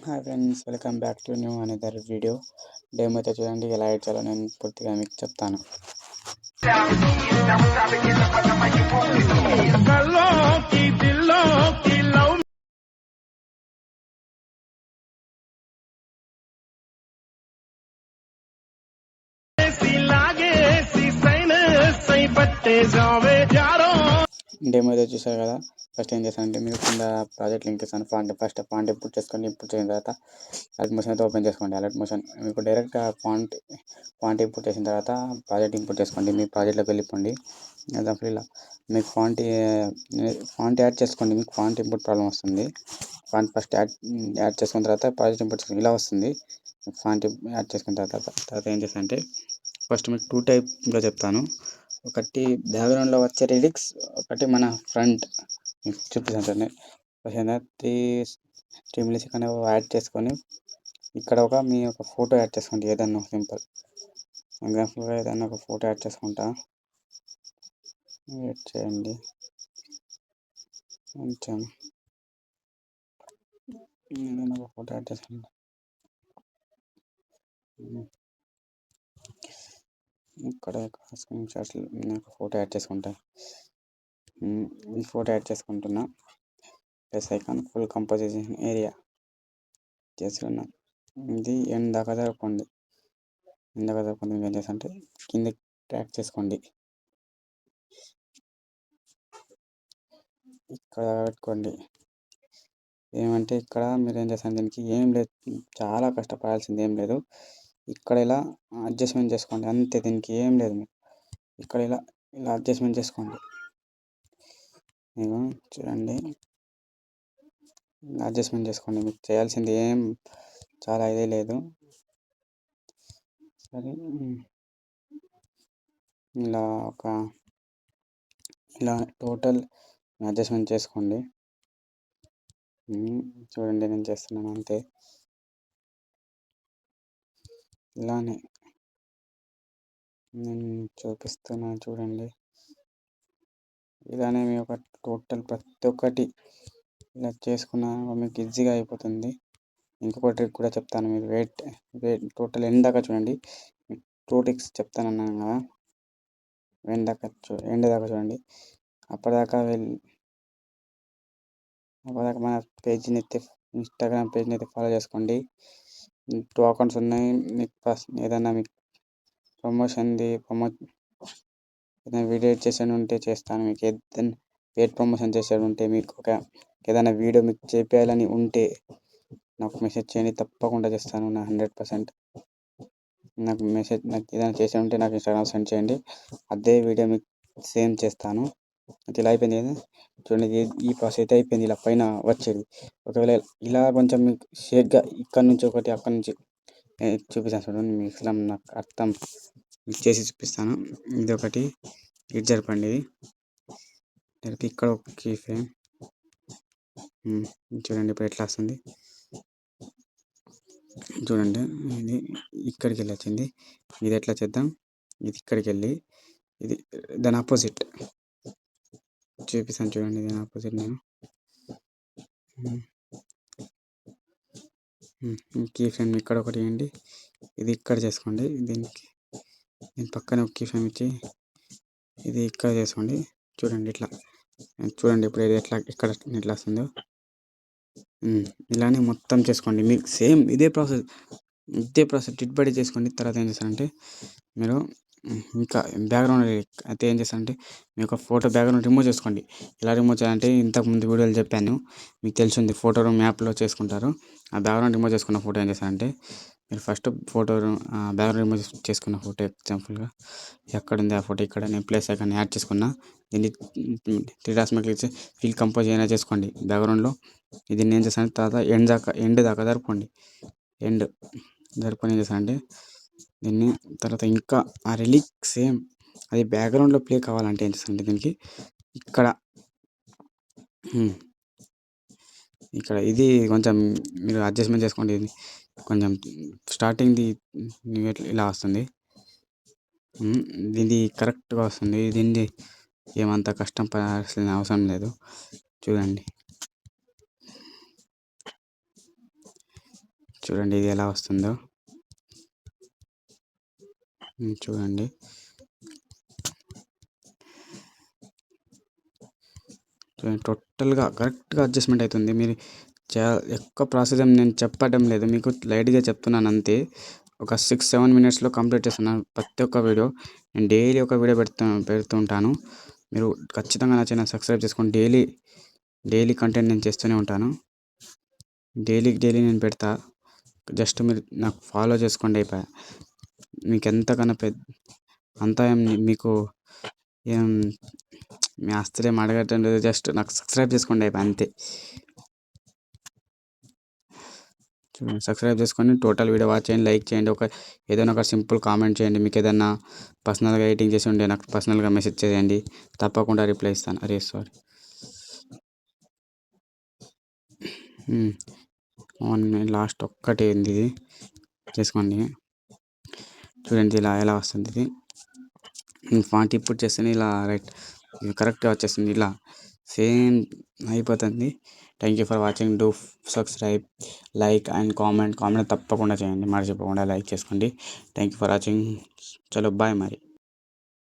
Hi friends, welcome back to new another video. Demo అయితే చూడండి, ఎలా ఎడిట్ చేయాలో నేను పూర్తిగా మీకు చెప్తాను. డెమో అయితే చూసారు కదా. ఫస్ట్ ఏం చేస్తానంటే, మీరు కింద ప్రాజెక్ట్ లింక్ ఇస్తాను. ఫస్ట్ ఫాంట్ ఇంపోర్ట్ చేసుకోండి. ఇంపోర్ట్ చేసిన తర్వాత అలర్ట్ మోషన్ అయితే ఓపెన్ చేసుకోండి. అలర్ట్ మోషన్ మీకు డైరెక్ట్గా ఫాంట్ ఇంపోర్ట్ చేసిన తర్వాత ప్రాజెక్ట్ ఇంపోర్ట్ చేసుకోండి. మీ ప్రాజెక్ట్లోకి వెళ్ళిపోండి. దాంట్లో ఇలా మీకు ఫాంట్ యాడ్ చేసుకోండి. మీకు ఫాంట్ ఇంపోర్ట్ ప్రాబ్లం వస్తుంది. ఫాంట్ ఫస్ట్ యాడ్ చేసుకున్న తర్వాత ప్రాజెక్ట్ ఇంపోర్ట్ చేసుకుని ఇలా వస్తుంది. ఫాంట్ యాడ్ చేసుకున్న తర్వాత ఏం చేస్తానంటే, ఫస్ట్ మీకు 2 టైప్గా చెప్తాను. ఒకటి బ్యాక్గ్రౌండ్లో వచ్చే లిరిక్స్, ఒకటి మన ఫ్రంట్ మీకు చూపిస్తాను. త్రీ మిలిసెకండ్ అనేవి యాడ్ చేసుకొని ఇక్కడ మీ ఒక ఫోటో యాడ్ చేసుకోండి. ఏదన్నా సింపుల్ ఎగ్జాంపుల్గా ఏదన్నా ఒక ఫోటో యాడ్ చేసుకుంటా. వెయిట్ చేయండి కొంచెం. ఏదన్నా ఒక ఫోటో యాడ్ చేసుకుంటా. ఇక్కడ స్క్రీన్ షాట్స్ నేను ఫోటో యాడ్ చేసుకుంటా. ఈ ఫోటో యాడ్ చేసుకుంటున్నా. Plus icon full composition area చేస్తున్నా. ఇది ఎండ్ దాకా జరపండి. ఏం చేస్తారంటే, కింద ట్రాక్ చేసుకోండి. ఇక్కడ పెట్టుకోండి. ఏమంటే ఇక్కడ మీరు ఏం చేస్తారు, దీనికి ఏం లేదు, చాలా కష్టపడాల్సింది ఏం లేదు. ఇక్కడ ఇలా అడ్జస్ట్మెంట్ చేసుకోండి అంతే. దీనికి ఏం లేదు. మీరు ఇక్కడ ఇలా అడ్జస్ట్మెంట్ చేసుకోండి. చూడండి, అడ్జస్ట్మెంట్ చేసుకోండి. మీకు చేయాల్సింది ఏం చాలా ఇదే లేదు. సరే, ఇలా టోటల్ అడ్జస్ట్మెంట్ చేసుకోండి. చూడండి, నేను చేస్తున్నాను అంతే. ఇలానే నేను చూపిస్తున్నాను చూడండి. ఇలానే మీ ఒక టోటల్ ప్రతి ఒక్కటి ఇలా చేసుకున్న మీకు ఈజీగా అయిపోతుంది. ఇంకొక ట్రిక్ కూడా చెప్తాను. మీరు వెయిట్ టోటల్ ఎండ్ దాకా చూడండి. 2 ట్రిక్స్ చెప్తానన్నాను కదా, ఎండ్ దాకా చూడండి. అప్పటిదాకా మన పేజీని అయితే, ఇన్స్టాగ్రామ్ పేజ్ని అయితే ఫాలో చేసుకోండి. 2 అకౌంట్స్ ఉన్నాయి. మీకు ఏదైనా మీకు ఏదైనా వీడియో ఎడిట్ చేసేది ఉంటే చేస్తాను. మీకు ఏదైనా పేడ్ ప్రమోషన్ చేసేది ఉంటే, మీకు ఏదైనా వీడియో మీకు చేయాలని ఉంటే నాకు మెసేజ్ చేయండి, తప్పకుండా చేస్తాను. నా 100%. నాకు ఏదైనా చేసే ఉంటే నాకు ఇన్స్టాగ్రామ్ సెండ్ చేయండి. అదే వీడియో మీకు సేమ్ చేస్తాను. అది ఇలా అయిపోయింది కదా. చూడండి, ఈ ప్రాసెస్ అయితే అయిపోయింది. ఇలా పైన వచ్చేది. ఒకవేళ ఇలా కొంచెం మీకు షేక్గా ఇక్కడ నుంచి ఒకటి, అక్కడ నుంచి చూపిస్తాను చూడండి. మీకు ఇట్లా నాకు అర్థం చేసి చూపిస్తాను. ఇది ఒకటి ఇటు జరపండి. జరిపి ఇక్కడ ఒక కీ ఫ్రేమ్ చూడండి. ఇప్పుడు ఎట్లా వస్తుంది చూడండి. ఇది ఇక్కడికి వెళ్ళి వచ్చింది. ఇది ఎట్లా చేద్దాం, ఇది ఇక్కడికి వెళ్ళి ఇది దాని ఆపోజిట్ చూపిస్తాను చూడండి. దాని ఆపోజిట్ నేను కీ ఫ్రేమ్ ఇక్కడ ఒకటి వేయండి. ఇది ఇక్కడ చేసుకోండి. దీనికి పక్కన ఒక కీ ఫ్రేమ్ ఇచ్చి ఇది ఇక్కడ చేసుకోండి. చూడండి ఇట్లా. చూడండి ఇప్పుడు ఇది ఇక్కడ ఎట్లా వస్తుందో. ఇలానే మొత్తం చేసుకోండి. మీకు సేమ్ ఇదే ప్రాసెస్ టిట్బడి చేసుకోండి. తర్వాత ఏం చేస్తారంటే, మీరు ఇంకా బ్యాక్గ్రౌండ్ అయితే ఏం చేస్తారంటే, మీ యొక్క ఫోటో బ్యాక్గ్రౌండ్ రిమూవ్ చేసుకోండి. ఎలా రిమూవ్ చేయాలంటే, ఇంతకుముందు వీడియోలు చెప్పాను, మీకు తెలిసింది. ఫోటో మ్యాప్లో చేసుకుంటారు. ఆ బ్యాక్గ్రౌండ్ రిమూవ్ చేసుకున్న ఫోటో ఏం చేస్తారంటే, మీరు ఫస్ట్ ఫోటో బ్యాక్గ్రౌండ్ రిమూవ్ చేసుకున్న ఫోటో ఎగ్జాంపుల్గా ఎక్కడుంది ఆ ఫోటో, ఇక్కడ నేను ప్లేస్ ఐకాన్ యాడ్ చేసుకున్నా. దీన్ని 3 డాట్స్ మీద క్లిక్ చేసి ఫిల్ కంపోజ్ అయినా చేసుకోండి బ్యాక్గ్రౌండ్లో. ఇది నేను చేస్తాను. తర్వాత ఎండ్ దాకా జరుపుకోండి. ఎండ్ జరుపుకొని ఏం చేస్తానంటే, దీన్ని తర్వాత ఇంకా ఆ రిలీక్ సేమ్ అది బ్యాక్గ్రౌండ్లో ప్లే కావాలంటే ఏం చేస్తానంటే, దీనికి ఇక్కడ ఇది కొంచెం మీరు అడ్జస్ట్మెంట్ చేసుకోండి. ఇది కొంచెం స్టార్టింగ్ది ఇలా వస్తుంది. దీన్ని కరెక్ట్గా వస్తుంది. దీన్ని ఏమంత కష్టం పడాల్సిన అవసరం లేదు. చూడండి, చూడండి ఇది ఎలా వస్తుందో. చూడండి టోటల్గా కరెక్ట్గా అడ్జస్ట్మెంట్ అవుతుంది. మీరు ఎక్కువ ప్రాసెస్ ఏం నేను చెప్పడం లేదు, మీకు లైట్గా చెప్తున్నాను అంతే. ఒక 6-7 మినిట్స్లో కంప్లీట్ చేస్తున్నాను ప్రతి ఒక్క వీడియో. నేను డైలీ ఒక వీడియో పెడుతుంటాను. మీరు ఖచ్చితంగా నా ఛానల్ సబ్స్క్రైబ్ చేసుకోండి. డైలీ కంటెంట్ నేను చేస్తూనే ఉంటాను. డైలీ నేను పెడతా. జస్ట్ మీరు నాకు ఫాలో చేసుకోండి అయిపోయా. మీకు ఎంతకన్నా అంతా ఏం మీకు ఏం మీ ఆస్తులు ఏం అడగటం లేదు, జస్ట్ నాకు సబ్స్క్రైబ్ చేసుకోండి అయిపోయి అంతే. సబ్స్క్రైబ్ చేసుకొని టోటల్ వీడియో వాచ్ చేయండి, లైక్ చేయండి, ఏదైనా ఒక సింపుల్ కామెంట్ చేయండి. మీకు ఏదైనా పర్సనల్గా ఎడిటింగ్ చేసి ఉంటే నాకు పర్సనల్గా మెసేజ్ చేయండి, తప్పకుండా రిప్లై ఇస్తాను. అరే సారీ లాస్ట్ ఒక్కటి ఉంది, ఇది చేసుకోండి. చూడండి ఎలా వస్తుంది ఇది. ఫాంట్ ఇప్పుడు చేస్తే ఇలా రైట్ కరెక్ట్గా వచ్చేస్తుంది, ఇలా సేమ్ అయిపోతుంది. Thank you for watching. Do subscribe, like and comment తప్పకుండా చేయండి, మర్చిపోకుండా లైక్ చేసుకోండి. Thank you for watching. చలో బాయ్ మరి.